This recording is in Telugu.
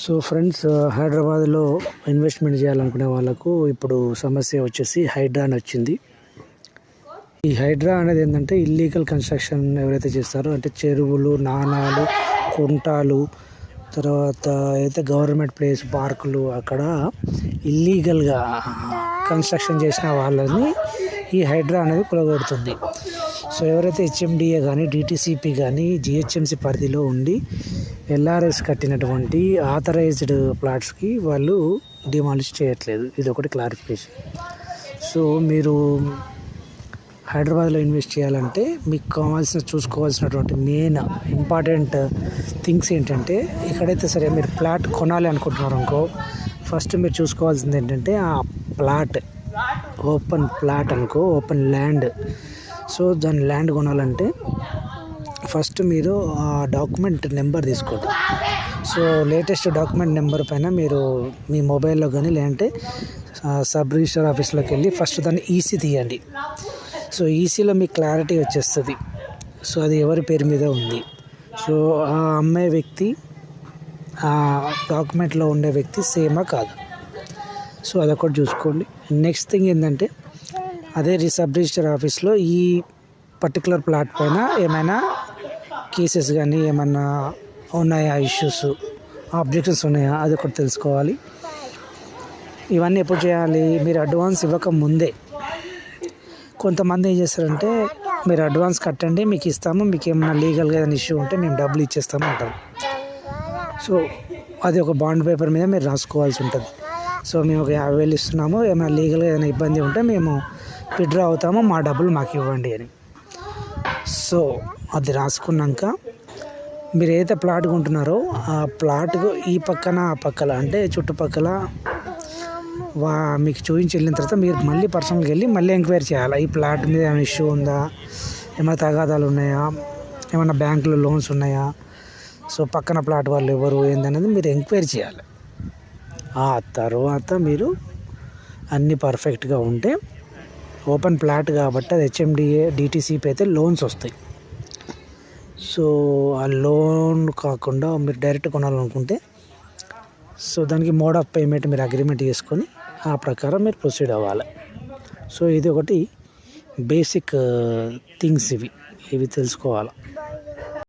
సో ఫ్రెండ్స్, హైదరాబాద్లో ఇన్వెస్ట్మెంట్ చేయాలనుకునే వాళ్ళకు ఇప్పుడు సమస్య వచ్చేసి హైడ్రా అని వచ్చింది. ఈ హైడ్రా అనేది ఏంటంటే ఇల్లీగల్ కన్స్ట్రక్షన్ ఎవరైతే చేస్తారో, అంటే చెరువులు, నాలాలు, కుంటాలు, తర్వాత అయితే గవర్నమెంట్ ప్లేస్ పార్కులు, అక్కడ ఇల్లీగల్గా కన్స్ట్రక్షన్ చేసిన వాళ్ళని ఈ హైడ్రా అనేది కూలగొడుతుంది. సో ఎవరైతే హెచ్ఎండిఏ కానీ, డిటిసిపి కానీ, జిహెచ్ఎంసి పరిధిలో ఉండి ఎల్ఆర్ఎస్ కట్టినటువంటి ఆథరైజ్డ్ ప్లాట్స్కి వాళ్ళు డిమాలిష్ చేయట్లేదు. ఇది ఒకటి క్లారిఫికేషన్. సో మీరు హైదరాబాద్లో ఇన్వెస్ట్ చేయాలంటే మీకు చూసుకోవాల్సినటువంటి మెయిన్ ఇంపార్టెంట్ థింగ్స్ ఏంటంటే, ఎక్కడైతే సరే మీరు ప్లాట్ కొనాలి అనుకుంటున్నారు అనుకో, ఫస్ట్ మీరు చూసుకోవాల్సింది ఏంటంటే ఆ ప్లాట్ ఓపెన్ ప్లాట్ అనుకో, ఓపెన్ ల్యాండ్. సో దాని ల్యాండ్ కొనాలంటే ఫస్ట్ మీరు ఆ డాక్యుమెంట్ నెంబర్ తీసుకోండి. సో లేటెస్ట్ డాక్యుమెంట్ నెంబర్ పైన మీరు మీ మొబైల్లో కానీ, లేదంటే సబ్ రిజిస్టర్ ఆఫీస్లోకి వెళ్ళి ఫస్ట్ దాన్ని ఈసీ తీయండి. సో ఈసీలో మీకు క్లారిటీ వచ్చేస్తుంది. సో అది ఎవరి పేరు మీద ఉంది, సో ఆ అమ్మే వ్యక్తి, ఆ డాక్యుమెంట్లో ఉండే వ్యక్తి సేమా కాదు. సో అదొకటి చూసుకోండి. నెక్స్ట్ థింగ్ ఏంటంటే, అదే సబ్ రిజిస్టర్ ఆఫీస్లో ఈ పర్టికులర్ ప్లాట్ పైన ఏమైనా కేసెస్ కానీ ఏమన్నా ఉన్నాయా, ఇష్యూస్, ఆబ్జెక్షన్స్ ఉన్నాయా, అది ఒకటి తెలుసుకోవాలి. ఇవన్నీ ఎప్పుడు చేయాలి? మీరు అడ్వాన్స్ ఇవ్వక ముందే. కొంతమంది ఏం చేస్తారంటే, మీరు అడ్వాన్స్ కట్టండి, మీకు ఇస్తాము, మీకు ఏమైనా లీగల్గా ఏదైనా ఇష్యూ ఉంటే మేము డబ్బులు ఇచ్చేస్తాము అంటారు. సో అది ఒక బాండ్ పేపర్ మీద మీరు రాసుకోవాల్సి ఉంటుంది. సో మేము ఒక 50,000 ఇస్తున్నాము, ఏమైనా లీగల్గా ఏదైనా ఇబ్బంది ఉంటే మేము విత్డ్రా అవుతాము, మా డబ్బులు మాకు ఇవ్వండి అని. సో అది రాసుకున్నాక మీరు ఏదైతే ప్లాట్ కొంటున్నారో ఆ ప్లాట్కు ఈ పక్కన ఆ పక్కల, అంటే చుట్టుపక్కల మీకు చూపించి వెళ్ళిన తర్వాత మీరు మళ్ళీ పర్సనల్కి వెళ్ళి మళ్ళీ ఎంక్వైరీ చేయాలి. ఈ ప్లాట్ మీద ఏమైనా ఇష్యూ ఉందా, ఏమైనా తగాదాలు ఉన్నాయా, ఏమైనా బ్యాంకులో లోన్స్ ఉన్నాయా, సో పక్కన ప్లాట్ వాళ్ళు ఎవరు ఏందనేది మీరు ఎంక్వైరీ చేయాలి. ఆ తర్వాత మీరు అన్నీ పర్ఫెక్ట్గా ఉంటే, ఓపెన్ ప్లాట్ కాబట్టి అది హెచ్ఎండిఏ, డిటిసిపి అయితే లోన్స్ వస్తాయి. సో ఆ లోన్ కాకుండా మీరు డైరెక్ట్ కొనాలనుకుంటే, సో దానికి మోడ్ ఆఫ్ పేమెంట్ మీరు అగ్రిమెంట్ చేసుకొని ఆ ప్రకారం మీరు ప్రొసీడ్ అవ్వాలి. సో ఇది ఒకటి బేసిక్ థింగ్స్, ఇవి తెలుసుకోవాలి.